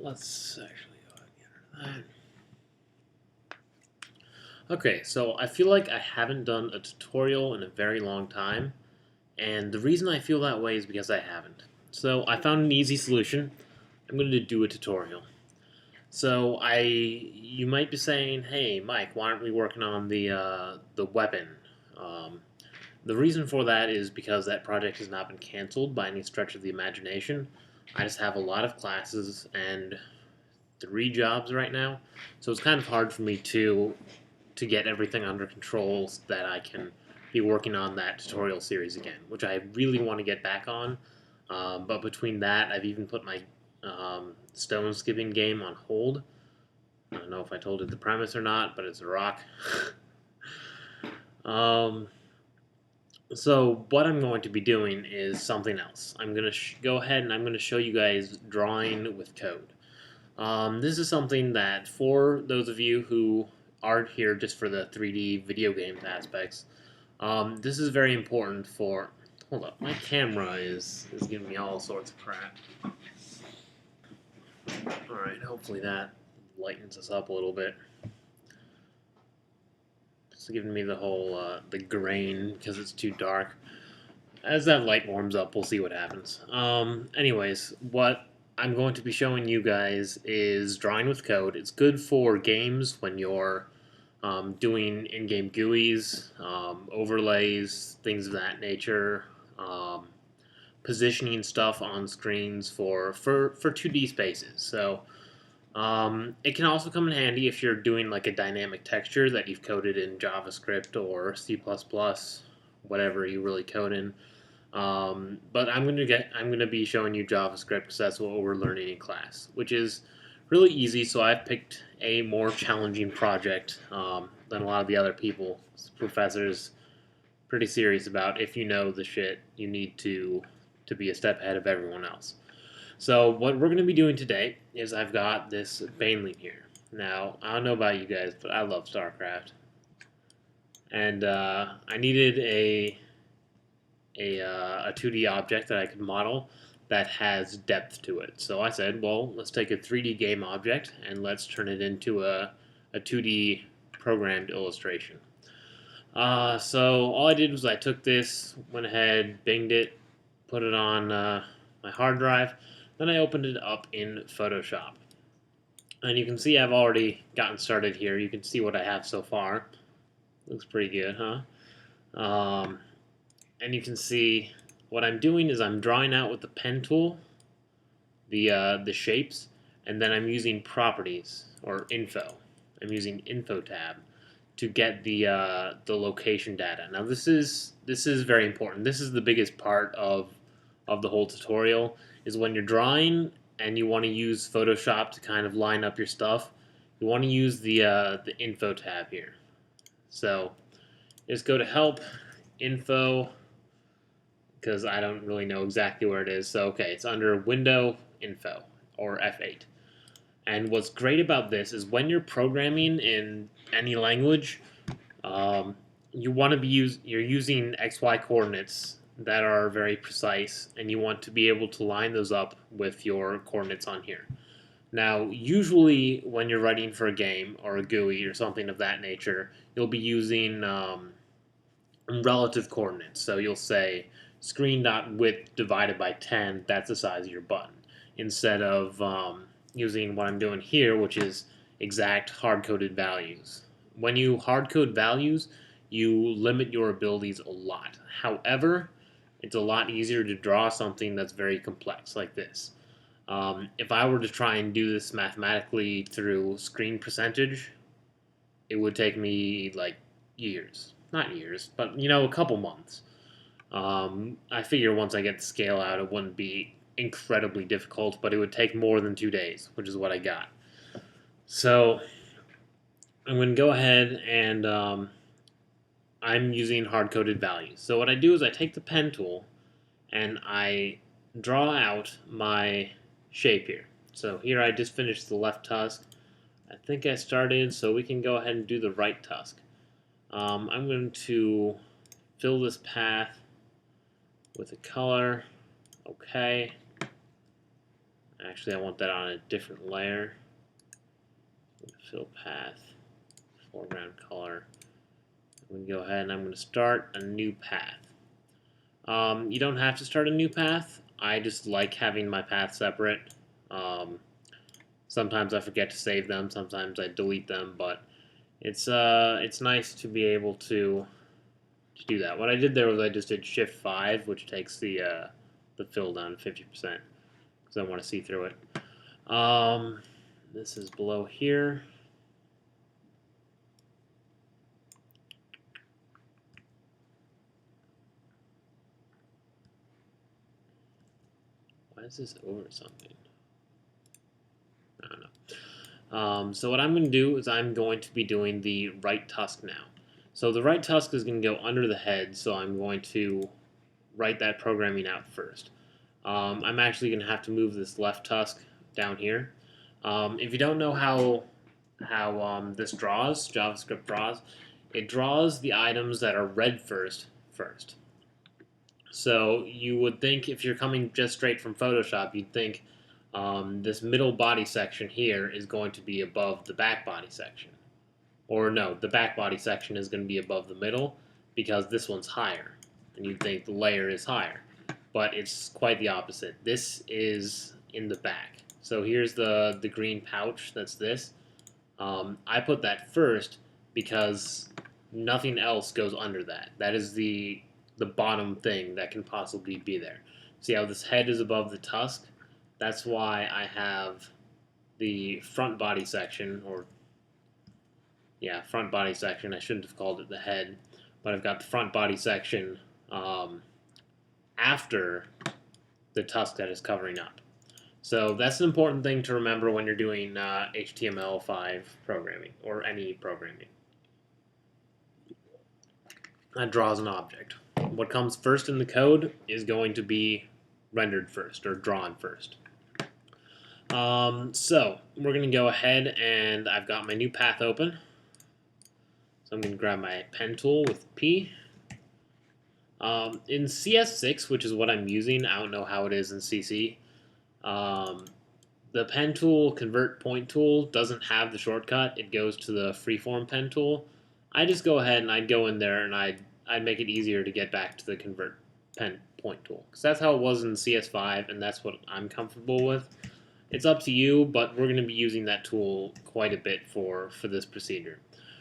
let's actually go ahead and get rid of that. Okay, so I feel like I haven't done a tutorial in a very long time, and the reason I feel that way is because I haven't. So I found an easy solution. I'm going to do a tutorial. So you might be saying, "Hey, Mike, why aren't we working on the weapon?" Um, the reason for that is because that project has not been canceled by any stretch of the imagination. I just have a lot of classes and 3 jobs right now, so it's kind of hard for me to get everything under control so that I can be working on that tutorial series again, which I really want to get back on. But between that, I've even put my stone skipping game on hold. I don't know if I told you the premise or not, but it's a rock. um, so what I'm going to be doing is something else. I'm going to go ahead and I'm going to show you guys drawing with code. This is something that for those of you who aren't here just for the 3D video games aspects, this is very important for... Hold up, my camera is giving me all sorts of crap. Alright, hopefully that lightens us up a little bit. It's giving me the whole, the grain because it's too dark. As that light warms up, we'll see what happens. Anyways, what I'm going to be showing you guys is drawing with code. It's good for games when you're doing in-game GUIs, overlays, things of that nature, positioning stuff on screens for 2D spaces. So it can also come in handy if you're doing like a dynamic texture that you've coded in JavaScript or C++, whatever you really code in. But I'm gonna be showing you JavaScript because that's what we're learning in class, which is really easy. So I've picked a more challenging project than a lot of the other people. Professors pretty serious about if you know the shit, you need to be a step ahead of everyone else. So what we're gonna be doing today is I've got this Baneling here. Now I don't know about you guys, but I love StarCraft, and I needed a 2D object that I could model that has depth to it. So I said, well, let's take a 3D game object and let's turn it into a 2D programmed illustration. So all I did was I took this, went ahead, binged it, put it on my hard drive, then I opened it up in Photoshop. And you can see I've already gotten started here. You can see what I have so far. Looks pretty good, huh? And you can see what I'm doing is I'm drawing out with the pen tool the shapes, and then I'm using properties or info. I'm using info tab to get the location data. Now this is very important. This is the biggest part of the whole tutorial is when you're drawing and you want to use Photoshop to kind of line up your stuff. You want to use the info tab here. So just go to help, info, because I don't really know exactly where it is. So, okay, it's under Window Info, or F8. And what's great about this is when you're programming in any language, you want to be you're using XY coordinates that are very precise, and you want to be able to line those up with your coordinates on here. Now, usually when you're writing for a game or a GUI or something of that nature, you'll be using relative coordinates. So you'll say screen.width divided by 10, that's the size of your button, instead of using what I'm doing here, which is exact hard-coded values. When you hard-code values, you limit your abilities a lot. However, it's a lot easier to draw something that's very complex like this. If I were to try and do this mathematically through screen percentage, it would take me like years. Not years, but a couple months. I figure once I get the scale out, it wouldn't be incredibly difficult, but it would take more than 2 days, which is what I got. So I'm going to go ahead and I'm using hard-coded values. So what I do is I take the pen tool and I draw out my shape here. So here I just finished the left tusk. I think I started, so we can go ahead and do the right tusk. I'm going to fill this path with a color. Okay. Actually, I want that on a different layer. Fill path, foreground color. I'm going to go ahead and I'm going to start a new path. You don't have to start a new path. I just like having my paths separate. Sometimes I forget to save them. Sometimes I delete them, but it's nice to be able to do that. What I did there was I just did Shift 5, which takes the fill down to 50% because I want to see through it. This is below here. Why is this over something? I don't know. So what I'm going to do is I'm going to be doing the right tusk now. So the right tusk is going to go under the head, so I'm going to write that programming out first. I'm actually going to have to move this left tusk down here. If you don't know how this draws, JavaScript draws, it draws the items that are read first. So you would think if you're coming just straight from Photoshop, you'd think this middle body section here is going to be above the back body section. Or no, the back body section is going to be above the middle because this one's higher. And you'd think the layer is higher. But it's quite the opposite. This is in the back. So here's the green pouch, that's this. I put that first because nothing else goes under that. That is the bottom thing that can possibly be there. See how this head is above the tusk? That's why I have the front body section, or yeah, front body section. I shouldn't have called it the head, but I've got the front body section after the tusk that is covering up. So that's an important thing to remember when you're doing HTML5 programming, or any programming. That draws an object. What comes first in the code is going to be rendered first, or drawn first. So we're going to go ahead, and I've got my new path open. So I'm going to grab my pen tool with P. In CS6, which is what I'm using, I don't know how it is in CC, the pen tool convert point tool doesn't have the shortcut. It goes to the freeform pen tool. I just go ahead and I'd go in there and I'd make it easier to get back to the convert pen point tool, because that's how it was in CS5 and that's what I'm comfortable with. It's up to you, but we're going to be using that tool quite a bit for this procedure.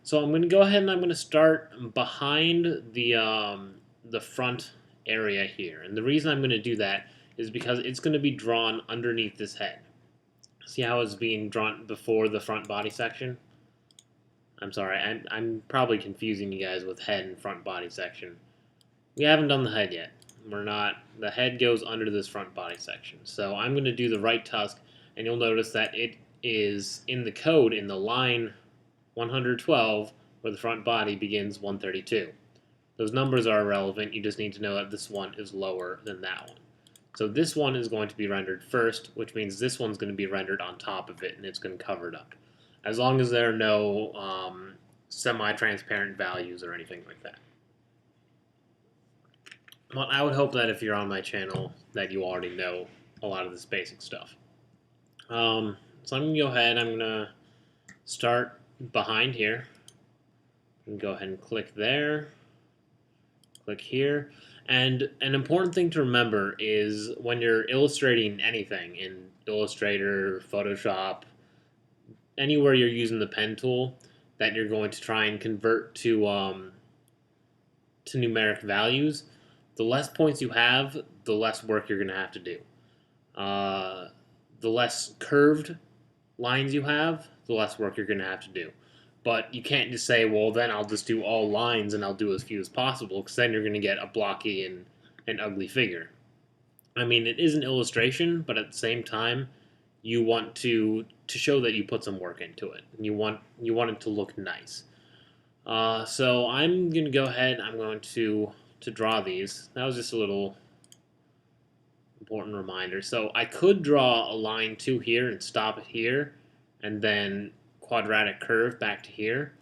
So I'm going to go ahead and I'm going to start behind the front area here. And the reason I'm going to do that is because it's going to be drawn underneath this head. See how it's being drawn before the front body section? I'm sorry, I'm probably confusing you guys with head and front body section. We haven't done the head yet. The head goes under this front body section. So I'm going to do the right tusk, and you'll notice that it is in the code in the line 112 where the front body begins 132. Those numbers are irrelevant. You just need to know that this one is lower than that one. So this one is going to be rendered first, which means this one's going to be rendered on top of it, and it's going to cover it up. As long as there are no semi-transparent values or anything like that. Well, I would hope that if you're on my channel that you already know a lot of this basic stuff. So I'm going to go ahead, I'm going to start behind here. And go ahead and click there. Click here. And an important thing to remember is when you're illustrating anything in Illustrator, Photoshop, anywhere you're using the pen tool that you're going to try and convert to numeric values, the less points you have, the less work you're going to have to do. The less curved lines you have, the less work you're going to have to do. But you can't just say, well, then I'll just do all lines and I'll do as few as possible, because then you're going to get a blocky and ugly figure. I mean, it is an illustration, but at the same time, you want to show that you put some work into it. And you want it to look nice. So I'm going to go ahead, I'm going to draw these. That was just a little important reminder. So I could draw a line to here and stop it here, and then quadratic curve back to here,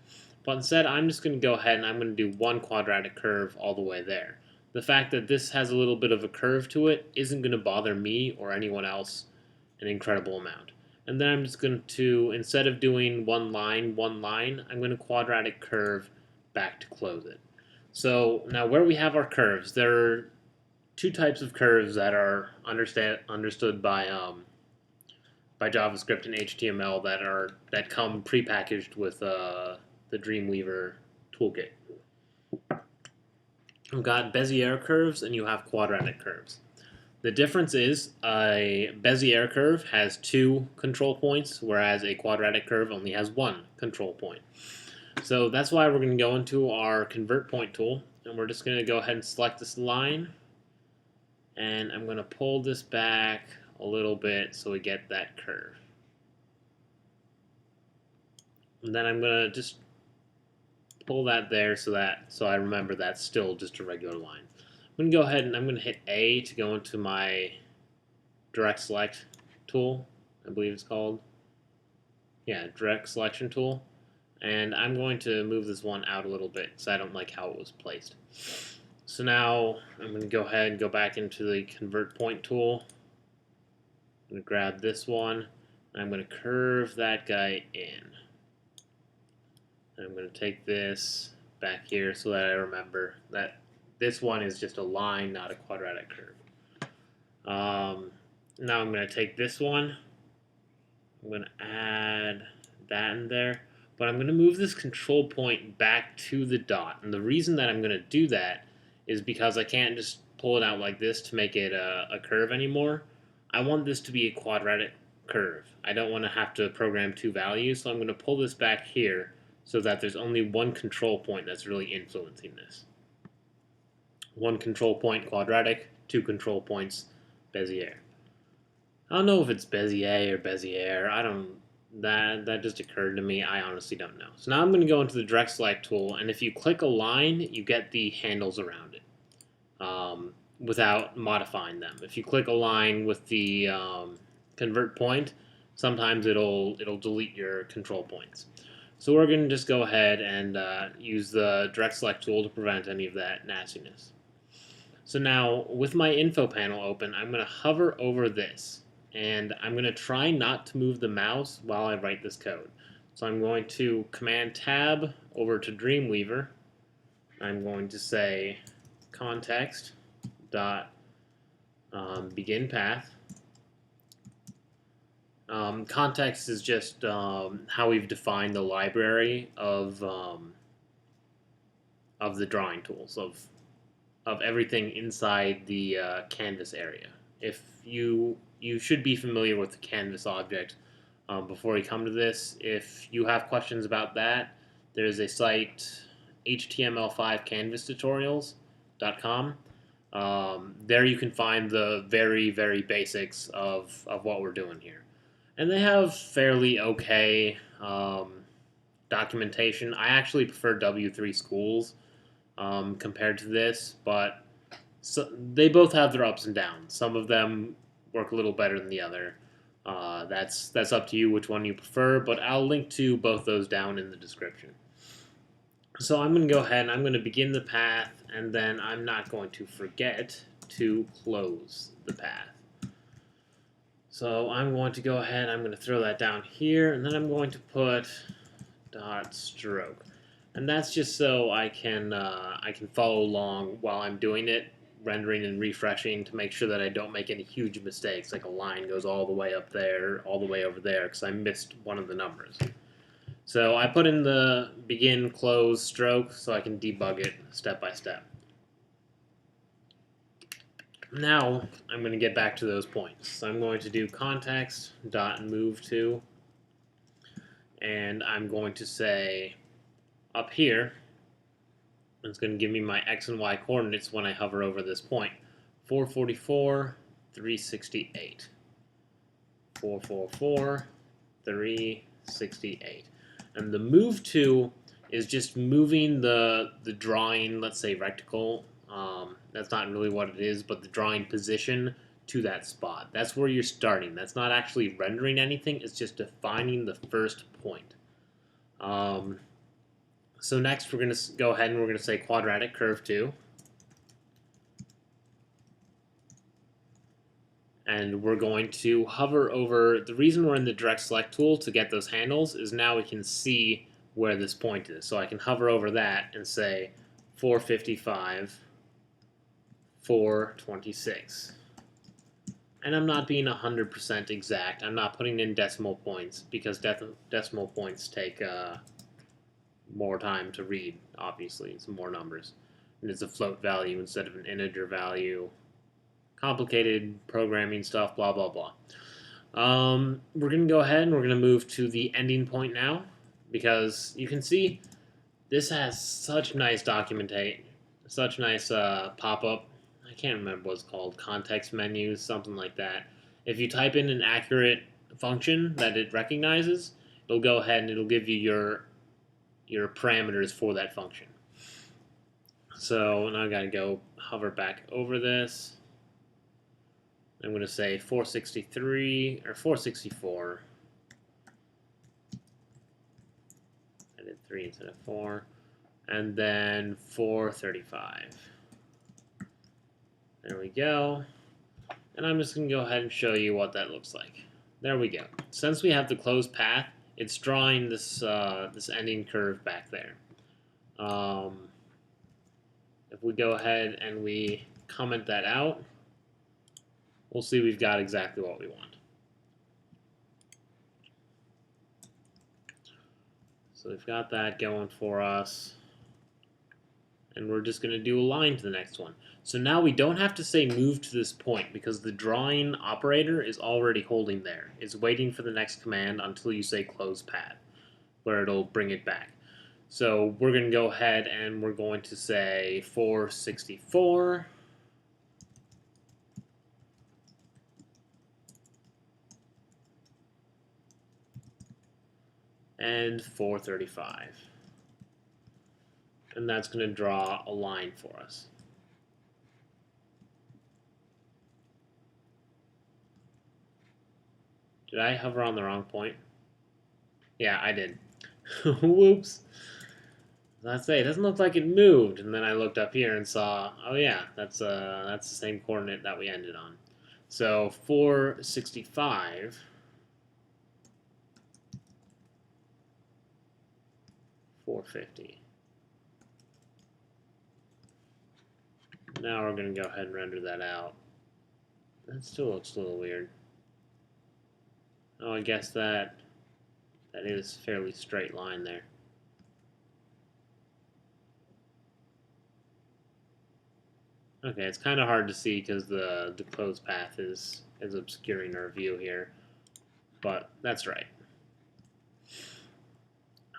but instead I'm just going to go ahead and I'm going to do one quadratic curve all the way there. The fact that this has a little bit of a curve to it isn't going to bother me or anyone else an incredible amount. And then I'm just going to, instead of doing one line, I'm going to quadratic curve back to close it. So now where we have our curves, there are two types of curves that are understood by JavaScript and HTML that come prepackaged with the Dreamweaver toolkit. You've got Bezier curves and you have quadratic curves. The difference is a Bezier curve has 2 control points, whereas a quadratic curve only has 1 control point. So that's why we're going to go into our convert point tool, and we're just going to go ahead and select this line, and I'm going to pull this back a little bit so we get that curve. And then I'm going to just pull that there so I remember that's still just a regular line. I'm going to go ahead and I'm going to hit A to go into my direct select tool, I believe it's called. Yeah, direct selection tool. And I'm going to move this one out a little bit because I don't like how it was placed. So now I'm going to go ahead and go back into the convert point tool. I'm going to grab this one, and I'm going to curve that guy in. And I'm going to take this back here so that I remember that this one is just a line, not a quadratic curve. Now I'm going to take this one. I'm going to add that in there. But I'm going to move this control point back to the dot. And the reason that I'm going to do that is because I can't just pull it out like this to make it a curve anymore. I want this to be a quadratic curve. I don't want to have to program 2 values, so I'm going to pull this back here so that there's only 1 control point that's really influencing this. 1 control point quadratic, 2 control points Bezier. I don't know if it's Bezier or Bezier. I don't. That just occurred to me. I honestly don't know. So now I'm going to go into the direct select tool, and if you click a line, you get the handles around it without modifying them. If you click a line with the convert point, sometimes it'll delete your control points. So we're going to just go ahead and use the direct select tool to prevent any of that nastiness. So now with my info panel open, I'm going to hover over this, and I'm going to try not to move the mouse while I write this code. So I'm going to Command Tab over to Dreamweaver. I'm going to say context dot begin path. Context is just how we've defined the library of the drawing tools, of everything inside the canvas area. If you should be familiar with the canvas object before you come to this. If you have questions about that, there's a site, HTML5 canvas tutorials.com. There you can find the very, very basics of what we're doing here. And they have fairly okay documentation. I actually prefer W3 Schools compared to this, but they both have their ups and downs. Some of them work a little better than the other. That's up to you which one you prefer, but I'll link to both those down in the description. So I'm going to go ahead and I'm going to begin the path, and then I'm not going to forget to close the path. So I'm going to go ahead, I'm going to throw that down here, and then I'm going to put dot stroke. And that's just so I can follow along while I'm doing it, rendering and refreshing, to make sure that I don't make any huge mistakes, like a line goes all the way up there, all the way over there, because I missed one of the numbers. So I put in the begin, close, stroke, so I can debug it step by step. Now I'm going to get back to those points. So I'm going to do context dot move to, and I'm going to say up here, it's going to give me my x and y coordinates when I hover over this point. 444, 368. 444, 368. And the move to is just moving the drawing, let's say rectangle. That's not really what it is, but the drawing position to that spot. That's where you're starting. That's not actually rendering anything. It's just defining the first point. So next we're going to go ahead and we're going to say quadratic curve 2. And we're going to hover over. The reason we're in the direct select tool to get those handles is now we can see where this point is. So I can hover over that and say 455, 426. And I'm not being 100% exact. I'm not putting in decimal points because decimal points take more time to read, obviously. It's more numbers. And it's a float value instead of an integer value. Complicated programming stuff, blah, blah, blah. We're going to go ahead and we're going to move to the ending point now because you can see this has such nice documentation, such nice pop-up. I can't remember what it's called, context menus, something like that. If you type in an accurate function that it recognizes, it'll go ahead and it'll give you your parameters for that function. So now I got to go hover back over this. I'm going to say 463 or 464. I did 3 instead of 4. And then 435. There we go. And I'm just going to go ahead and show you what that looks like. There we go. Since we have the closed path, it's drawing this this ending curve back there. If we go ahead and we comment that out, we'll see we've got exactly what we want. So we've got that going for us. And we're just going to do a line to the next one. So now we don't have to say move to this point because the drawing operator is already holding there. It's waiting for the next command until you say close path, where it'll bring it back. So we're going to go ahead and we're going to say 464. And 435. And that's going to draw a line for us. Did I hover on the wrong point? Yeah, I did. Whoops. Let's say it doesn't look like it moved, and then I looked up here and saw, oh yeah, that's the same coordinate that we ended on. So 465. 450. Now we're going to go ahead and render that out. That still looks a little weird. Oh, I guess that is a fairly straight line there. Okay, it's kind of hard to see because the closed path is obscuring our view here, but that's right.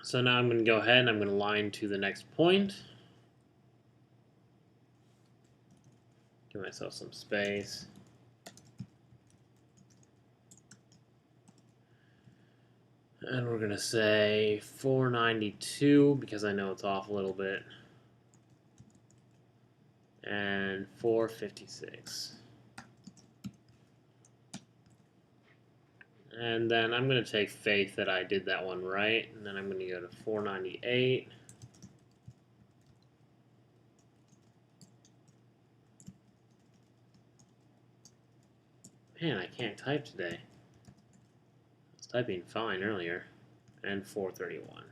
So now I'm going to go ahead and I'm going to line to the next point. Give myself some space. And we're going to say 492 because I know it's off a little bit. And 456. And then I'm going to take faith that I did that one right. And then I'm going to go to 498. Man, I can't type today. I was typing fine earlier. And 431.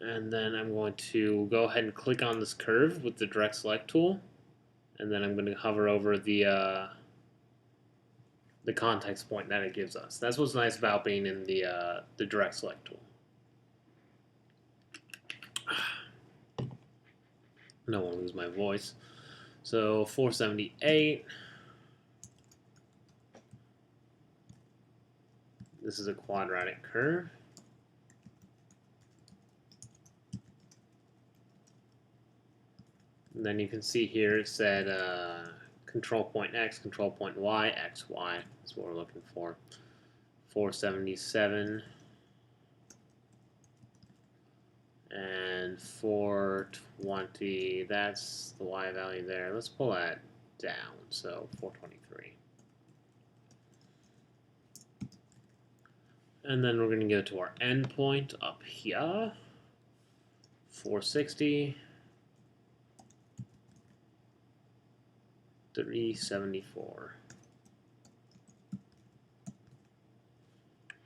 And then I'm going to go ahead and click on this curve with the direct select tool. And then I'm going to hover over the context point that it gives us. That's what's nice about being in the direct select tool. I don't want to lose my voice. So 478. This is a quadratic curve. And then you can see here it said control point X, control point Y, X, Y. That's what we're looking for. 477 and 420. That's the Y value there. Let's pull that down. So 423. And then we're going to go to our endpoint up here. 460. 374.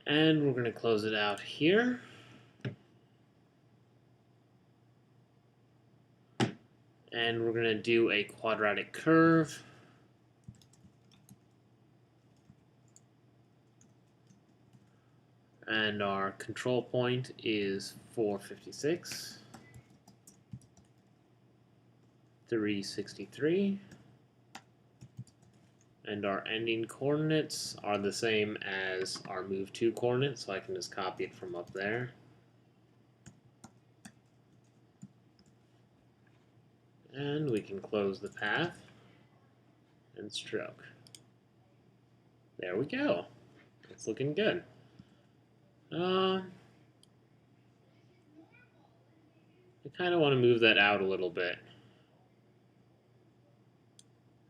And we're going to close it out here. And we're going to do a quadratic curve. And our control point is 456, 363. And our ending coordinates are the same as our move to coordinates, so I can just copy it from up there. And we can close the path and stroke. There we go. It's looking good. I kind of want to move that out a little bit.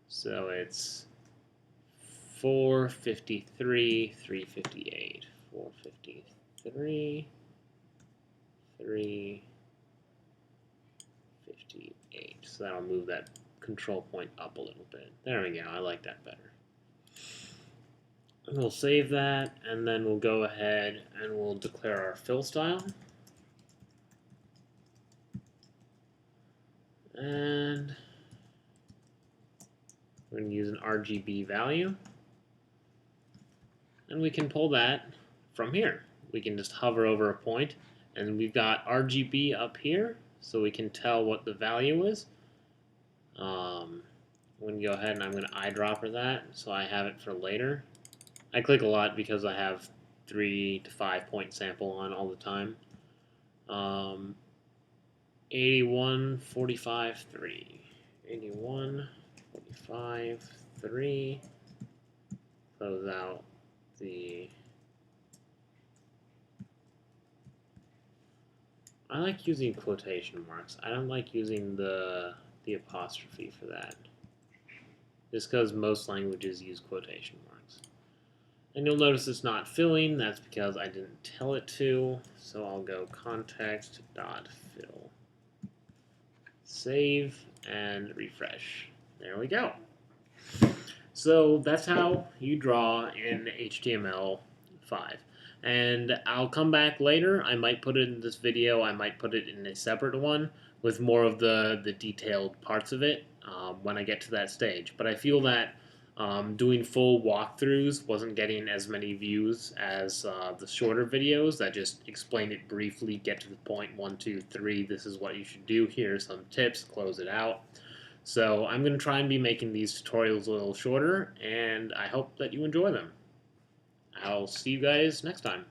So it's 453, 358. 453, 358. So that'll move that control point up a little bit. There we go. I like that better. And we'll save that, and then we'll go ahead and we'll declare our fill style. And we're going to use an RGB value. And we can pull that from here. We can just hover over a point, and we've got RGB up here, so we can tell what the value is. I'm going to go ahead and I'm going to eyedropper that, so I have it for later. I click a lot because I have 3 to 5 point sample on all the time. 81, 45, 3. 81, 45, 3. Close out the... I like using quotation marks. I don't like using the apostrophe for that. Just because most languages use quotation marks. And you'll notice it's not filling. That's because I didn't tell it to. So I'll go context.fill. Save and refresh. There we go. So that's how you draw in HTML5. And I'll come back later. I might put it in this video. I might put it in a separate one with more of the detailed parts of it when I get to that stage. But I feel that doing full walkthroughs wasn't getting as many views as the shorter videos that just explain it briefly, get to the point, 1, 2, 3, this is what you should do, here are some tips, close it out. So I'm going to try and be making these tutorials a little shorter, and I hope that you enjoy them. I'll see you guys next time.